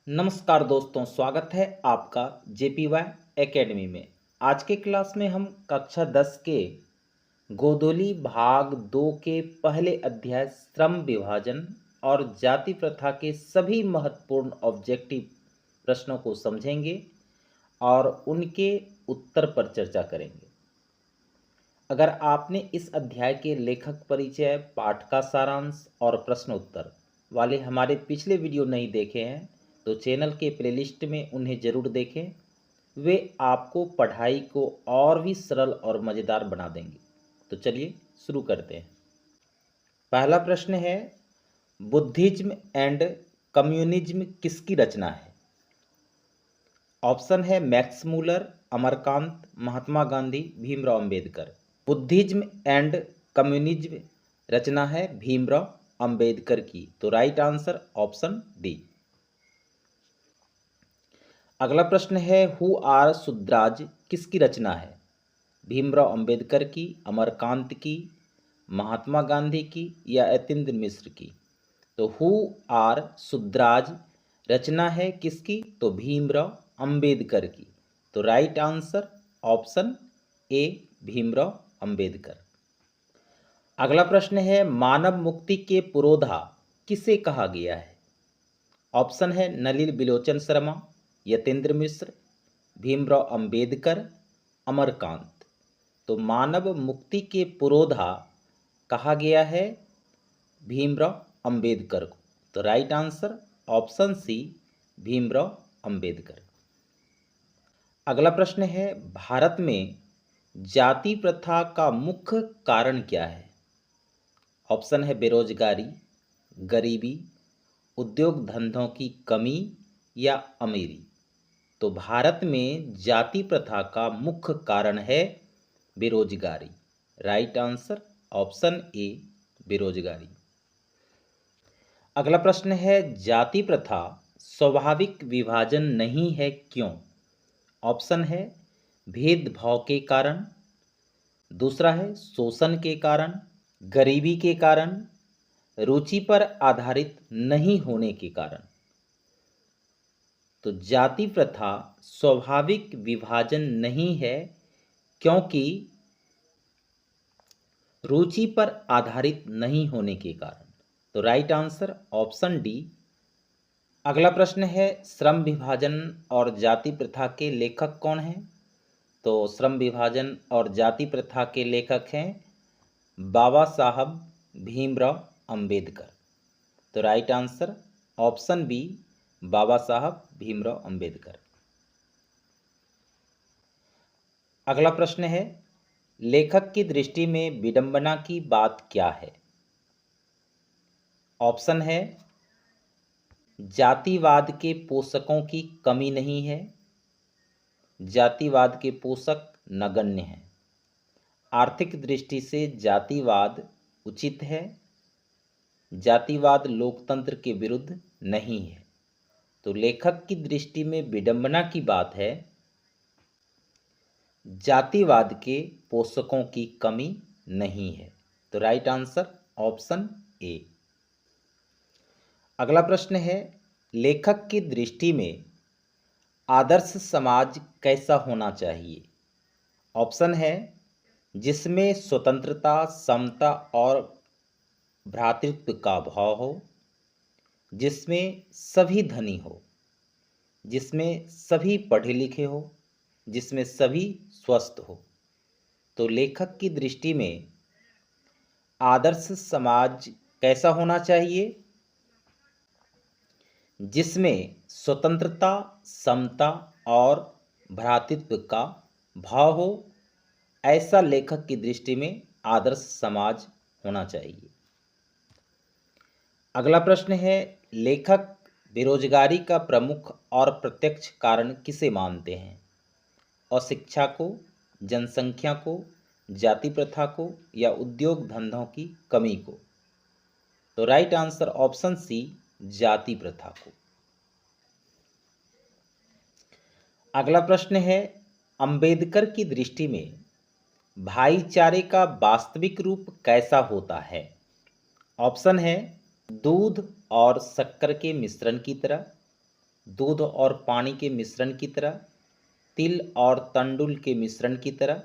नमस्कार दोस्तों, स्वागत है आपका JPY एकेडमी में। आज के क्लास में हम कक्षा 10 के गोदोली भाग 2 के पहले अध्याय श्रम विभाजन और जाति प्रथा के सभी महत्वपूर्ण ऑब्जेक्टिव प्रश्नों को समझेंगे और उनके उत्तर पर चर्चा करेंगे। अगर आपने इस अध्याय के लेखक परिचय, पाठ का सारांश और प्रश्न उत्तर वाले हमारे पिछले वीडियो नहीं देखे हैं तो चैनल के प्लेलिस्ट में उन्हें ज़रूर देखें। वे आपको पढ़ाई को और भी सरल और मज़ेदार बना देंगे। तो चलिए शुरू करते हैं। पहला प्रश्न है, बुद्धिज्म एंड कम्युनिज्म किसकी रचना है? ऑप्शन है Max Muller, Amarkant, Mahatma Gandhi, Bhimrao Ambedkar. Buddhism and communism रचना है भीमराव अंबेडकर की। तो राइट आंसर ऑप्शन डी। अगला प्रश्न है, हु आर सुद्राज किसकी रचना है? भीमराव अंबेडकर की, अमरकांत की, महात्मा गांधी की या यतीन्द्र मिश्र की? तो हु आर सुद्राज रचना है किसकी? तो भीमराव अंबेडकर की। तो राइट आंसर ऑप्शन ए, भीमराव अंबेडकर। अगला प्रश्न है, मानव मुक्ति के पुरोधा किसे कहा गया है? ऑप्शन है नलिनी बिलोचन शर्मा, यतीन्द्र मिश्र, भीमराव अंबेडकर, अमरकांत। तो मानव मुक्ति के पुरोधा कहा गया है भीमराव अंबेडकर को। तो right answer option C, Bhimrao Ambedkar. अगला प्रश्न है, भारत में जाति प्रथा का मुख्य कारण क्या है? ऑप्शन है बेरोजगारी, गरीबी, उद्योग धंधों की कमी या अमीरी। तो भारत में जाति प्रथा का मुख्य कारण है बेरोजगारी। राइट आंसर ऑप्शन ए, बेरोजगारी। अगला प्रश्न है, जाति प्रथा स्वाभाविक विभाजन नहीं है क्यों? ऑप्शन है भेदभाव के कारण, दूसरा है शोषण के कारण, गरीबी के कारण, रुचि पर आधारित नहीं होने के कारण। तो जाति प्रथा स्वाभाविक विभाजन नहीं है क्योंकि रुचि पर आधारित नहीं होने के कारण। तो राइट आंसर ऑप्शन डी। अगला प्रश्न है, श्रम विभाजन और जाति प्रथा के लेखक कौन हैं? तो श्रम विभाजन और जाति प्रथा के लेखक हैं बाबा साहब भीमराव अंबेडकर। तो राइट आंसर ऑप्शन बी, बाबा साहब भीमराव अंबेडकर। अगला प्रश्न है, लेखक की दृष्टि में विडंबना की बात क्या है? ऑप्शन है जातिवाद के पोषकों की कमी नहीं है, जातिवाद के पोषक नगण्य हैं, आर्थिक दृष्टि से जातिवाद उचित है, जातिवाद लोकतंत्र के विरुद्ध नहीं है। तो लेखक की दृष्टि में विडंबना की बात है जातिवाद के पोषकों की कमी नहीं है। तो राइट आंसर ऑप्शन ए। अगला प्रश्न है, लेखक की दृष्टि में आदर्श समाज कैसा होना चाहिए? ऑप्शन है जिसमें स्वतंत्रता, समता और भ्रातृत्व का भाव हो, जिसमें सभी धनी हो, जिसमें सभी पढ़े लिखे हो, जिसमें सभी स्वस्थ हो। तो लेखक की दृष्टि में आदर्श समाज कैसा होना चाहिए? जिसमें स्वतंत्रता, समता और भ्रातृत्व का भाव हो, ऐसा लेखक की दृष्टि में आदर्श समाज होना चाहिए। अगला प्रश्न है, लेखक बेरोजगारी का प्रमुख और प्रत्यक्ष कारण किसे मानते हैं? अशिक्षा को, जनसंख्या को, जाति प्रथा को या उद्योग धंधों की कमी को? तो राइट आंसर ऑप्शन सी, जाति प्रथा को। अगला प्रश्न है, अंबेडकर की दृष्टि में भाईचारे का वास्तविक रूप कैसा होता है? ऑप्शन है दूध और शक्कर के मिश्रण की तरह, दूध और पानी के मिश्रण की तरह, तिल और तंडुल के मिश्रण की तरह,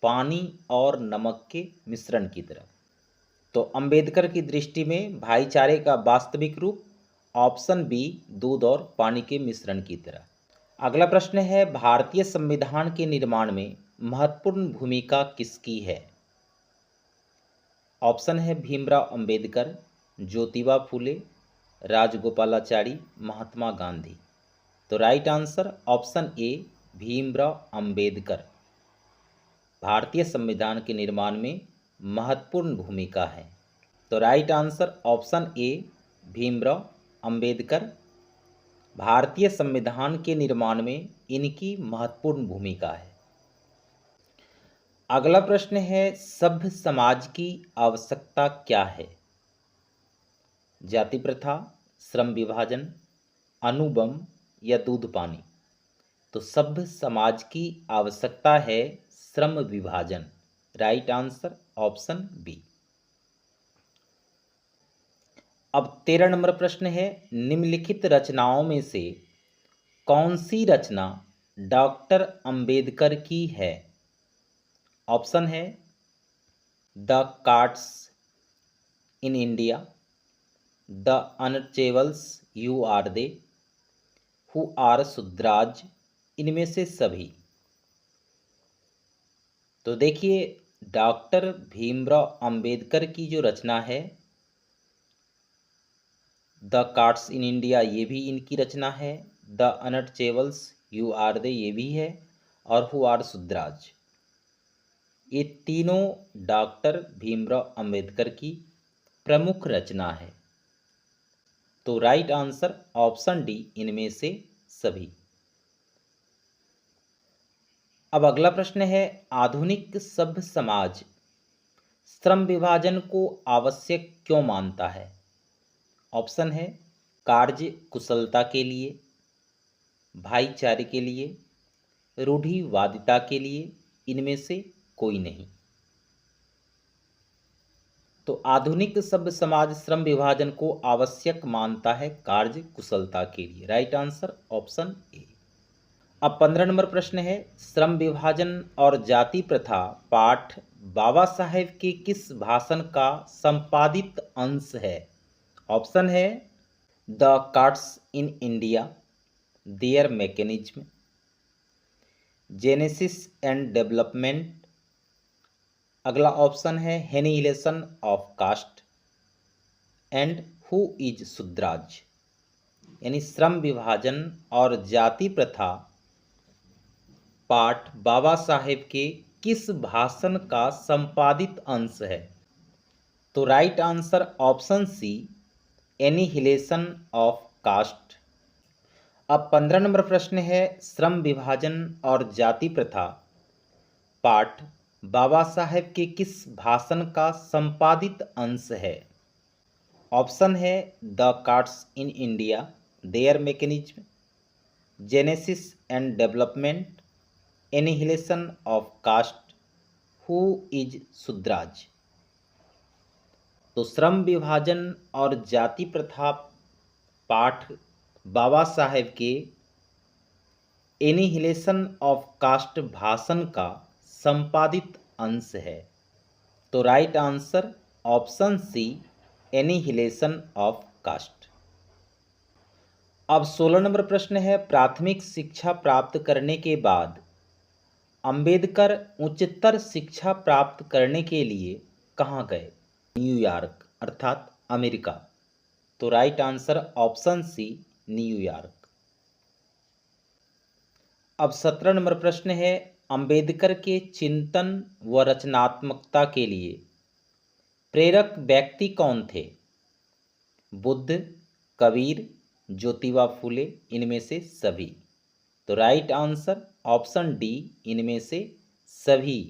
पानी और नमक के मिश्रण की तरह। तो अंबेडकर की दृष्टि में भाईचारे का वास्तविक रूप ऑप्शन बी, दूध और पानी के मिश्रण की तरह। अगला प्रश्न है, भारतीय संविधान के निर्माण में महत्वपूर्ण भूमिका किसकी है? ऑप्शन है भीमराव अंबेडकर, ज्योतिबा फूले, राजगोपालाचारी, महात्मा गांधी। तो राइट आंसर ऑप्शन ए, भीमराव अंबेडकर। भारतीय संविधान के निर्माण में महत्वपूर्ण भूमिका है। तो राइट आंसर ऑप्शन ए, भीमराव अंबेडकर। भारतीय संविधान के निर्माण में इनकी महत्वपूर्ण भूमिका है। अगला प्रश्न है, सभ्य समाज की आवश्यकता क्या है? जाति प्रथा, श्रम विभाजन, अणुबम या दूध पानी। तो सभ्य समाज की आवश्यकता है श्रम विभाजन। Right answer option B. अब 13 नंबर प्रश्न है, निम्नलिखित रचनाओं में से कौन सी रचना डॉक्टर अंबेडकर की है? ऑप्शन है the castes in India, the untouchables who are they, who are Shudras, इनमें से सभी। तो देखिए, डॉक्टर भीमराव अंबेडकर की जो रचना है द कार्ड्स इन इंडिया, ये भी इनकी रचना है, the untouchables who are they ये भी है, और हु आर सुद्राज, ये तीनों डॉक्टर भीमराव अंबेडकर की प्रमुख रचना है। तो राइट आंसर ऑप्शन डी, इनमें से सभी। अब अगला प्रश्न है, आधुनिक सभ्य समाज श्रम विभाजन को आवश्यक क्यों मानता है? ऑप्शन है कार्य कुशलता के लिए, भाईचारे के लिए, रूढ़िवादिता के लिए, इनमें से कोई नहीं। तो आधुनिक सभ्य समाज श्रम विभाजन को आवश्यक मानता है कार्य कुशलता के लिए। Right answer option A. अब 15 नंबर प्रश्न है, श्रम विभाजन और जाति प्रथा पाठ बाबा साहेब के किस भाषण का संपादित अंश है? ऑप्शन है the castes in India, their mechanism, genesis and development. अगला ऑप्शन है annihilation of caste and who is Shudras. यानी श्रम विभाजन और जाति प्रथा पाठ बाबा साहेब के किस भाषण का संपादित अंश है? तो right answer option C, annihilation of caste. अब 15 नंबर प्रश्न है, श्रम विभाजन और जाति प्रथा पाठ बाबा साहेब के किस भाषण का संपादित अंश है? ऑप्शन है the castes in India, their mechanism, genesis and development, annihilation of caste, who is Shudras. तो श्रम विभाजन और जाति प्रथा पाठ बाबा साहेब के एनिहिलेशन ऑफ कास्ट भाषण का संपादित अंश है। तो right answer option C, annihilation of caste. अब 16 नंबर प्रश्न है, प्राथमिक शिक्षा प्राप्त करने के बाद अंबेडकर उच्चतर शिक्षा प्राप्त करने के लिए कहाँ गए? न्यूयॉर्क अर्थात अमेरिका। तो right answer option C, New York. अब 17 नंबर प्रश्न है, अंबेडकर के चिंतन व रचनात्मकता के लिए प्रेरक व्यक्ति कौन थे? बुद्ध, कबीर, ज्योतिबा फूले, इनमें से सभी। तो राइट आंसर ऑप्शन डी, इनमें से सभी।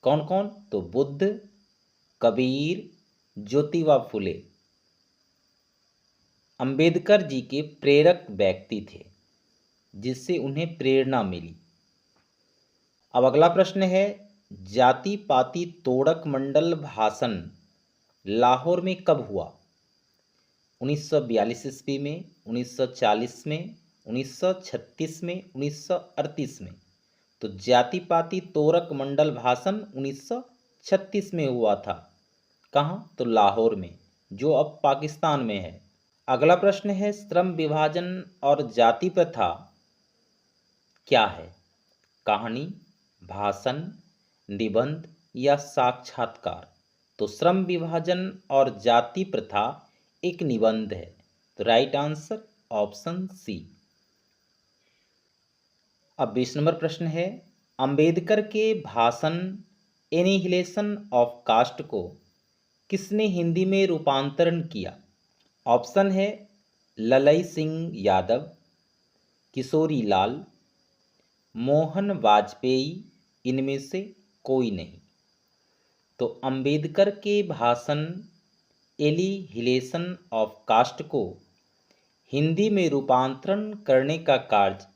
कौन कौन? तो बुद्ध, कबीर, ज्योतिबा फूले अंबेडकर जी के प्रेरक व्यक्ति थे, जिससे उन्हें प्रेरणा मिली। अब अगला प्रश्न है, जाति पाति तोड़क मंडल भाषण लाहौर में कब हुआ? 1942 ईस्वी में, 1940 में, 1936 में, 1938 में। तो जाति पाति तोरक मंडल भाषण 1936 में हुआ था। कहाँ? तो लाहौर में, जो अब पाकिस्तान में है। अगला प्रश्न है, श्रम विभाजन और जाति प्रथा क्या है? कहानी, भाषण, निबंध या साक्षात्कार? तो श्रम विभाजन और जाति प्रथा एक निबंध है। तो राइट आंसर ऑप्शन सी। अब 20 नंबर प्रश्न है, अंबेडकर के भाषण एनिहिलेशन ऑफ कास्ट को किसने हिंदी में रूपांतरण किया? ऑप्शन है ललई सिंह यादव, किशोरी लाल, मोहन वाजपेयी, इनमें से कोई नहीं। तो अंबेडकर के भाषण एनिहिलेशन ऑफ कास्ट को हिंदी में रूपांतरण करने का कार्य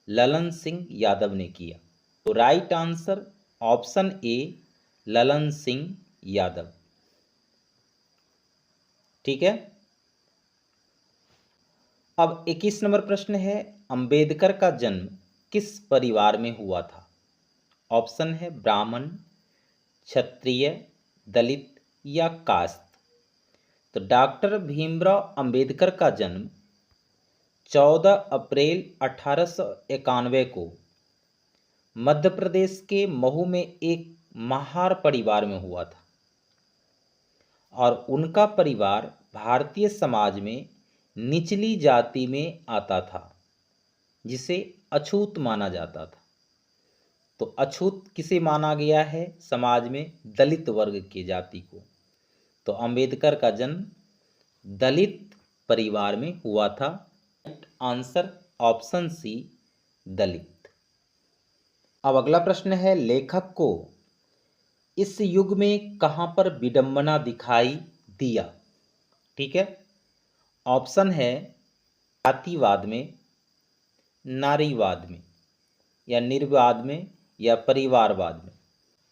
ललन सिंह यादव ने किया। तो राइट आंसर ऑप्शन ए ललन सिंह यादव। ठीक है। अब 21 नंबर प्रश्न है, अंबेडकर का जन्म किस परिवार में हुआ था? ऑप्शन है ब्राह्मण, क्षत्रिय, दलित या कास्त। तो डॉक्टर भीमराव अंबेडकर का जन्म 14 अप्रैल 1891 को मध्य प्रदेश के महू में एक महार परिवार में हुआ था और उनका परिवार भारतीय समाज में निचली जाति में आता था, जिसे अछूत माना जाता था। तो अछूत किसे माना गया है समाज में? दलित वर्ग की जाति को। तो अंबेडकर का जन्म दलित परिवार में हुआ था। आंसर ऑप्शन सी दलित। अब अगला प्रश्न है, लेखक को इस युग में कहां पर विडंबना दिखाई दिया? ठीक है। ऑप्शन है जातिवाद में, नारीवाद में, या निर्वाद में, या परिवारवाद में।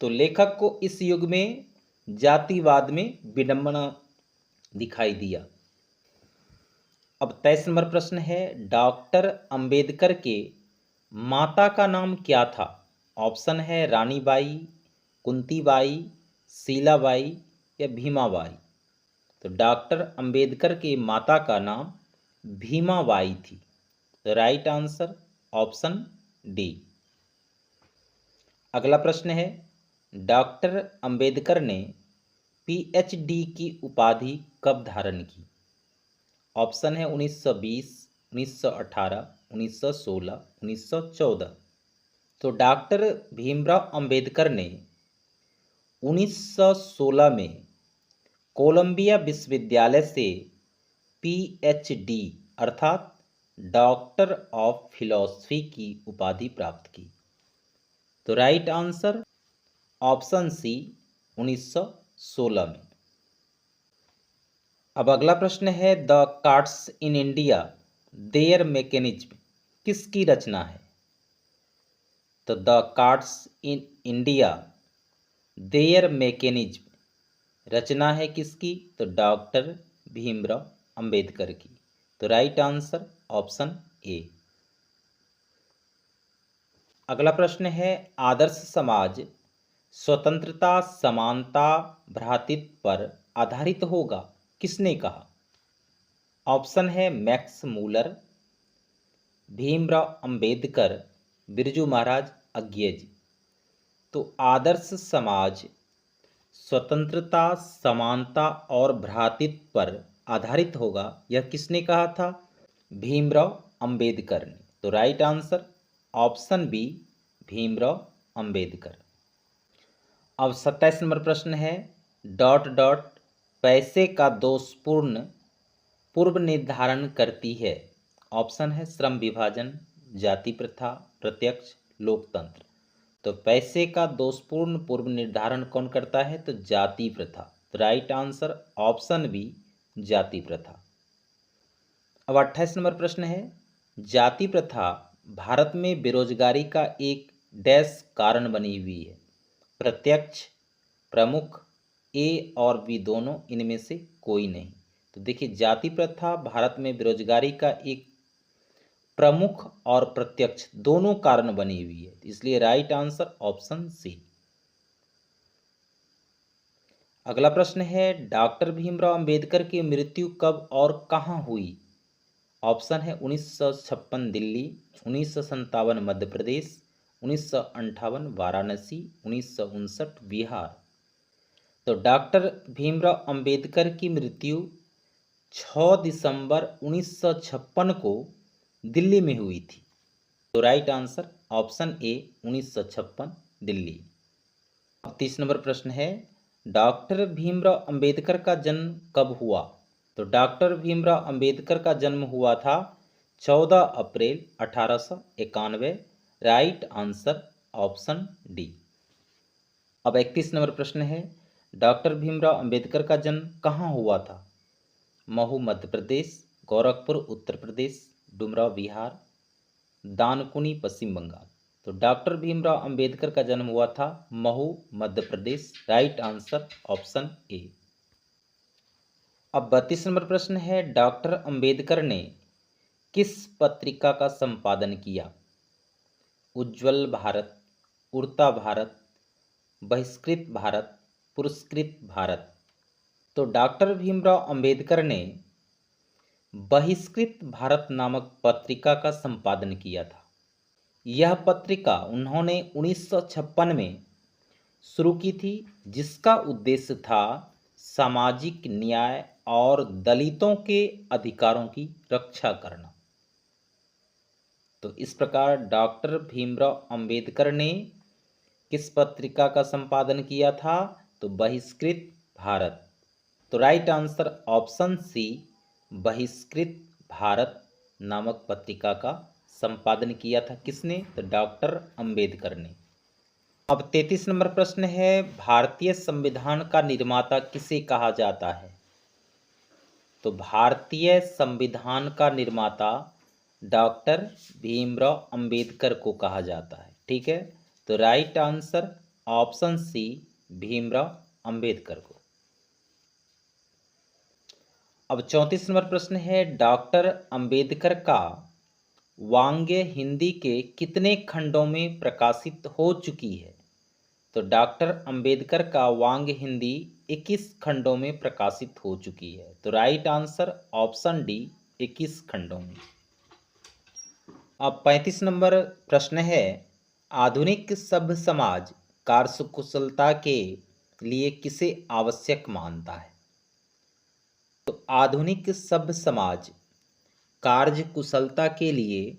तो लेखक को इस युग में जातिवाद में विडंबना दिखाई दिया। अब 23 नंबर प्रश्न है, डॉक्टर अंबेडकर के माता का नाम क्या था? ऑप्शन है रानीबाई, कुंतीबाई, शीलाबाई या भीमाबाई। तो डॉक्टर अंबेडकर के माता का नाम भीमाबाई थी। तो राइट आंसर ऑप्शन डी। अगला प्रश्न है, डॉक्टर अंबेडकर ने पीएचडी की उपाधि कब धारण की? ऑप्शन है 1920, 1918, 1916, 1914। तो डॉक्टर भीमराव अंबेडकर ने 1916 में कोलंबिया विश्वविद्यालय से पीएचडी अर्थात डॉक्टर ऑफ फिलॉसफी की उपाधि प्राप्त की। तो राइट आंसर ऑप्शन सी 1916 में। अब अगला प्रश्न है, the castes in India their mechanism किसकी रचना है? तो the castes in India their mechanism रचना है किसकी? तो डॉक्टर भीमराव अंबेडकर की। तो राइट आंसर ऑप्शन ए। अगला प्रश्न है, आदर्श समाज स्वतंत्रता, समानता, भ्रातृत्व पर आधारित होगा, किसने कहा? ऑप्शन है मैक्स मूलर, भीमराव अंबेडकर, बिरजू महाराज अज्ञे जी। तो आदर्श समाज स्वतंत्रता, समानता और भ्रातृत्व पर आधारित होगा, यह किसने कहा था? भीमराव अंबेडकर ने। तो right answer option B Bhimrao Ambedkar. अब 27 नंबर प्रश्न है, डॉट डॉट पैसे का दोषपूर्ण पूर्व निर्धारण करती है। ऑप्शन है श्रम विभाजन, जाति प्रथा, प्रत्यक्ष, लोकतंत्र। तो पैसे का दोषपूर्ण पूर्व निर्धारण कौन करता है? तो जाति प्रथा। तो राइट आंसर ऑप्शन बी जाति प्रथा। अब 28 नंबर प्रश्न है, जाति प्रथा भारत में बेरोजगारी का एक डैश कारण बनी हुई है। प्रत्यक्ष, प्रमुख, ए और बी दोनों, इनमें से कोई नहीं। तो देखिए, जाति प्रथा भारत में बेरोजगारी का एक प्रमुख और प्रत्यक्ष दोनों कारण बनी हुई है, इसलिए राइट आंसर ऑप्शन सी। अगला प्रश्न है डॉक्टर भीमराव अंबेडकर की मृत्यु कब और कहाँ हुई? ऑप्शन है 1956 दिल्ली, 1957 मध्य प्रदेश, 1958 वाराणसी, 1959 बिहार। तो डॉक्टर भीमराव अंबेडकर की मृत्यु 6 दिसंबर 1956 को दिल्ली में हुई थी। तो राइट आंसर ऑप्शन ए 1956 दिल्ली। अब 30 नंबर प्रश्न है डॉक्टर भीमराव अंबेडकर का जन्म कब हुआ? तो डॉक्टर भीमराव अंबेडकर का जन्म हुआ था 14 अप्रैल 1891। Right answer option D. अब 31 नंबर प्रश्न है डॉक्टर भीमराव अंबेडकर का जन्म कहाँ हुआ था? महू मध्य प्रदेश, गोरखपुर उत्तर प्रदेश, डुमराव बिहार, दानकुनी पश्चिम बंगाल। तो डॉक्टर भीमराव अंबेडकर का जन्म हुआ था Mhow Madhya Pradesh. Right answer option A. अब 32 नंबर प्रश्न है डॉक्टर अंबेडकर ने किस पत्रिका का संपादन किया? उज्ज्वल भारत, उड़ता भारत, बहिष्कृत भारत, पुरस्कृत भारत। तो डॉक्टर भीमराव अंबेडकर ने बहिष्कृत भारत नामक पत्रिका का संपादन किया था। यह पत्रिका उन्होंने 1956 में शुरू की थी, जिसका उद्देश्य था सामाजिक न्याय और दलितों के अधिकारों की रक्षा करना। तो इस प्रकार डॉक्टर भीमराव अंबेडकर ने किस पत्रिका का संपादन किया था? तो बहिष्कृत भारत। तो राइट आंसर ऑप्शन सी बहिष्कृत भारत नामक पत्रिका का संपादन किया था। किसने? तो डॉक्टर अंबेडकर ने। अब 33 नंबर प्रश्न है भारतीय संविधान का निर्माता किसे कहा जाता है? तो भारतीय संविधान का निर्माता डॉक्टर भीमराव अंबेडकर को कहा जाता है। ठीक है, तो right answer option C Bhimrao Ambedkar को। अब 34 नंबर प्रश्न है डॉक्टर अंबेडकर का वांग्य हिंदी के कितने खंडों में प्रकाशित हो चुकी है? तो डॉक्टर अंबेडकर का वांग्य हिंदी 21 खंडों में प्रकाशित हो चुकी है। तो राइट आंसर ऑप्शन डी 21 खंडों में। अब 35 नंबर प्रश्न है आधुनिक सभ्य समाज कार्यकुशलता के लिए किसे आवश्यक मानता है? तो आधुनिक सभ्य समाज कार्यकुशलता के लिए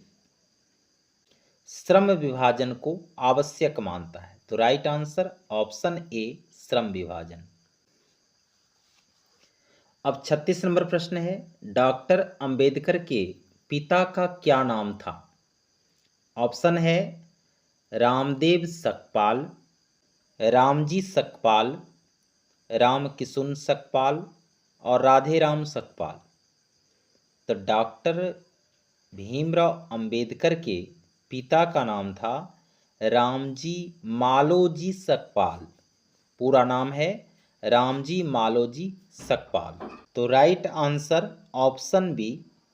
श्रम विभाजन को आवश्यक मानता है। तो राइट आंसर ऑप्शन ए श्रम विभाजन। अब 36 नंबर प्रश्न है डॉक्टर अंबेडकर के पिता का क्या नाम था? ऑप्शन है रामदेव सकपाल, रामजी सकपाल, रामकिशुन सकपाल और राधेराम सकपाल। तो डॉक्टर भीमराव अंबेडकर के पिता का नाम था रामजी मालोजी सकपाल। पूरा नाम है रामजी मालोजी सकपाल। तो right answer option B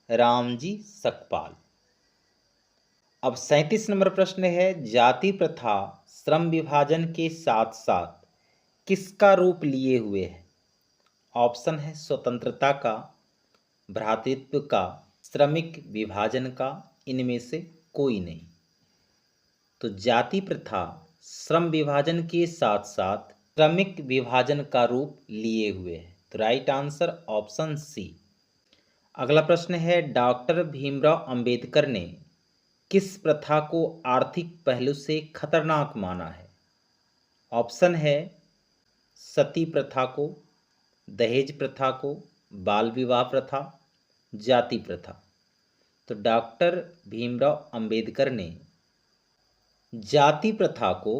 Ramji Sakpal. अब 37 नंबर प्रश्न है जाति प्रथा श्रम विभाजन के साथ साथ किसका रूप लिए हुए है? ऑप्शन है स्वतंत्रता का, भ्रातृत्व का, श्रमिक विभाजन का, इनमें से कोई नहीं। तो जाति प्रथा श्रम विभाजन के साथ साथ श्रमिक विभाजन का रूप लिए हुए है। तो राइट आंसर ऑप्शन सी। अगला प्रश्न है डॉक्टर भीमराव अंबेडकर ने किस प्रथा को आर्थिक पहलू से खतरनाक माना है? ऑप्शन है सती प्रथा को, दहेज प्रथा को, बाल विवाह प्रथा, जाति प्रथा। तो डॉक्टर भीमराव अंबेडकर ने जाति प्रथा को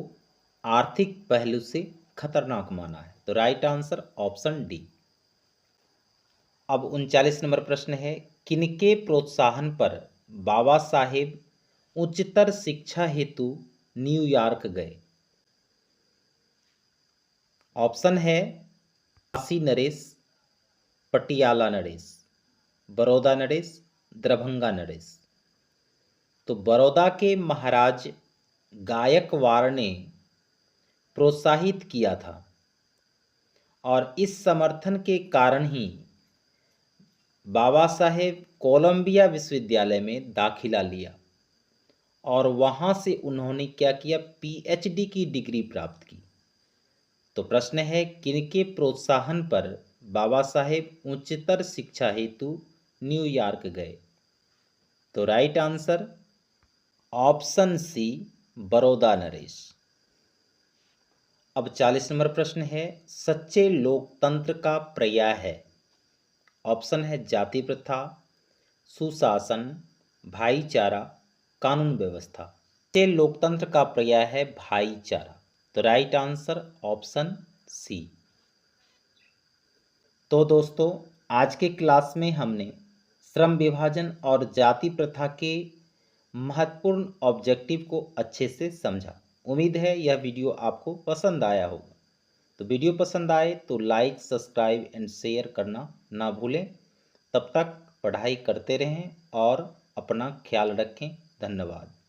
आर्थिक पहलू से खतरनाक माना है। तो राइट आंसर ऑप्शन डी। अब 39 नंबर प्रश्न है किनके प्रोत्साहन पर बाबा साहेब उच्चतर शिक्षा हेतु न्यूयॉर्क गए? ऑप्शन है काशी नरेश, पटियाला नरेश, बड़ौदा नरेश, दरभंगा नरेश। तो बड़ौदा के महाराज गायकवाड़ ने प्रोत्साहित किया था और इस समर्थन के कारण ही बाबा साहेब कोलंबिया विश्वविद्यालय में दाखिला लिया और वहाँ से उन्होंने क्या किया, पीएचडी की डिग्री प्राप्त की। तो प्रश्न है, किनके प्रोत्साहन पर बाबा साहेब उच्चतर शिक्षा हेतु न्यूयॉर्क गए? तो right answer option C, Baroda नरेश। अब 40 नंबर प्रश्न है, सच्चे लोकतंत्र का पर्याय है। ऑप्शन है जाति प्रथा, सुशासन, भाईचारा, कानून व्यवस्था। सच्चे लोकतंत्र का पर्याय है भाईचारा। तो राइट आंसर ऑप्शन सी। तो दोस्तों, आज के क्लास में हमने श्रम विभाजन और जाति प्रथा के महत्वपूर्ण ऑब्जेक्टिव को अच्छे से समझा। उम्मीद है यह वीडियो आपको पसंद आया होगा। तो वीडियो पसंद आए तो लाइक, सब्सक्राइब एंड शेयर करना ना भूलें। तब तक पढ़ाई करते रहें और अपना ख्याल रखें। धन्यवाद।